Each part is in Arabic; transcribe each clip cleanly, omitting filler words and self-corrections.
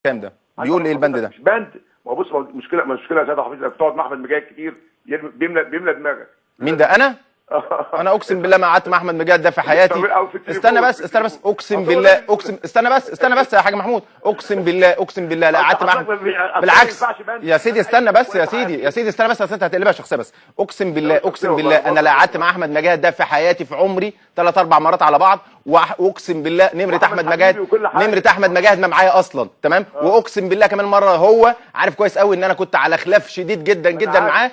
كام ده؟ بيقول ايه البند ده؟ مش بند. ما هو بص، مشكله يا سيد حفيظ، بتقعد مع احمد مجاهد كتير بيملى دماغك. مين ده؟ انا اقسم بالله ما قعدت مع احمد مجاهد ده في حياتي. استنى بس اقسم بالله، استنى بس يا حاج محمود، اقسم بالله لا قعدت مع احمد. بالعكس يا سيدي استنى بس يا سيدي استنى بس، اصل انت هتقلبها شخصيه. بس اقسم بالله انا لا قعدت مع احمد مجاهد ده في حياتي في عمري 3 4 مرات على بعض. واقسم بالله نمره احمد مجاهد ما معايا اصلا، تمام. واقسم بالله كمان مره هو عارف كويس قوي ان انا كنت على خلاف شديد جدا جدا معاه،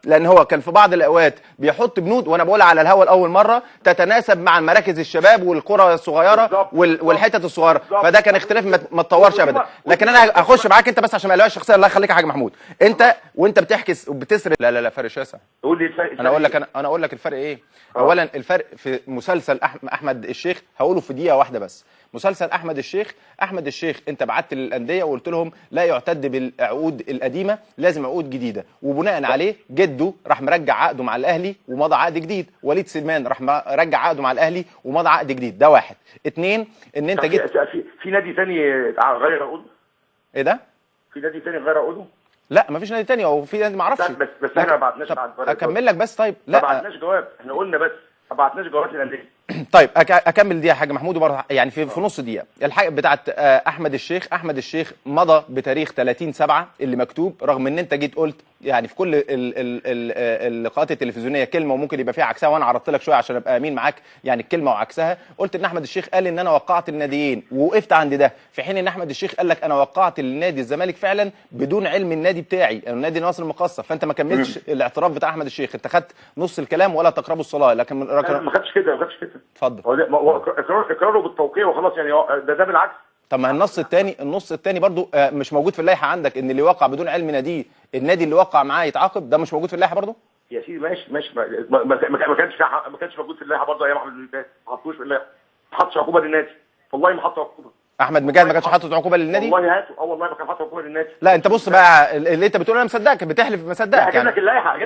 لان هو كان في بعض الاوقات بيحط بنود، وانا بقولها على الهوا لاول مره، تتناسب مع مراكز الشباب والقرى الصغيره والحتت الصغيره. فده كان اختلاف ما اتطورش ابدا. لكن انا هخش معاك انت بس عشان ما اقلقش الشخصيه. الله يخليك يا حاج محمود. انت وانت بتحكي وبتسرد، لا فرق شاسع. قول لي الفرق. انا اقول لك الفرق ايه. اولا الفرق في مسلسل احمد الشيخ هقوله في دقيقه واحده بس. مسلسل احمد الشيخ انت بعت للانديه وقلت لهم لا يعتد بالعقود القديمه، لازم عقود جديده، وبناء عليه جده راح مرجع عقده مع الاهلي ومضى عقد جديد، وليد سليمان راح مرجع عقده مع الاهلي ومضى عقد جديد. ده واحد. اتنين ان انت جيت في نادي ثاني غير عقوده. ايه ده؟ في نادي ثاني غير عقوده؟ لا مفيش نادي ثاني، او في نادي ما اعرفش. بس احنا ما بعتناش بعد اكمل لك بس. طيب لا ما بعتناش جواب، احنا قلنا بس ما بعتناش جوابات للانديه. طيب اكمل دي يا حاج محمود، وبرضه يعني في نص دقيقه. الحاجه بتاعت احمد الشيخ مضى بتاريخ 30/7 اللي مكتوب، رغم ان انت جيت قلت يعني في كل اللقاءات التلفزيونيه كلمه وممكن يبقى فيها عكسها، وانا عرضت لك شويه عشان ابقى امين معاك، يعني الكلمه وعكسها. قلت ان احمد الشيخ قال ان انا وقعت الناديين ووقفت عند ده، في حين ان احمد الشيخ قال لك انا وقعت للنادي الزمالك فعلا بدون علم النادي بتاعي، النادي ناصر المقصه. فانت ما كملتش الاعتراف بتاع احمد الشيخ، انت خدت نص الكلام ولا تقربوا الصلاه. لكن ما خدتش كده. اتفضل. هو اقراره بالتوقيع وخلاص، يعني ده بالعكس. طب ما النص الثاني برضو مش موجود في اللائحه عندك، ان اللي يوقع بدون علم ناديه النادي اللي وقع معاه يتعاقب، ده مش موجود في اللائحه برضو يا سيدي. ماشي ما كانش موجود في اللائحه برضو ايام احمد مجاهد، ما حطوش في اللائحه، ما حطش عقوبه للنادي، والله ما حط عقوبه. احمد مجاهد ما كانش حاطط عقوبه للنادي؟ والله هاته. والله ما كان حاطط عقوبه للنادي. لا انت بص بقى، اللي انت بتقول انا مصدقك، بتحلف مصدقك. هجيب لك اللائحه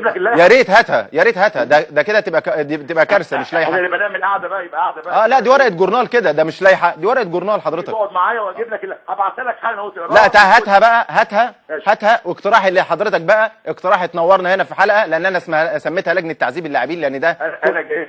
يا ريت هاتها. ده كده تبقى كارثه مش لائحه. اللي بنعمل قاعده بقى يبقى قاعده بقى. لا دي ورقه جورنال كده، ده مش لائحه، دي ورقه جورنال حضرتك. تقعد معايا واجيب لك هبعتها لك حالا اهو. لا هاتها بقى، هاتها. واقتراح اللي حضرتك بقى اقتراح تنورنا هنا في حلقه، لان انا سميتها لجنه تعذيب اللاعبين، لان ده انا جاي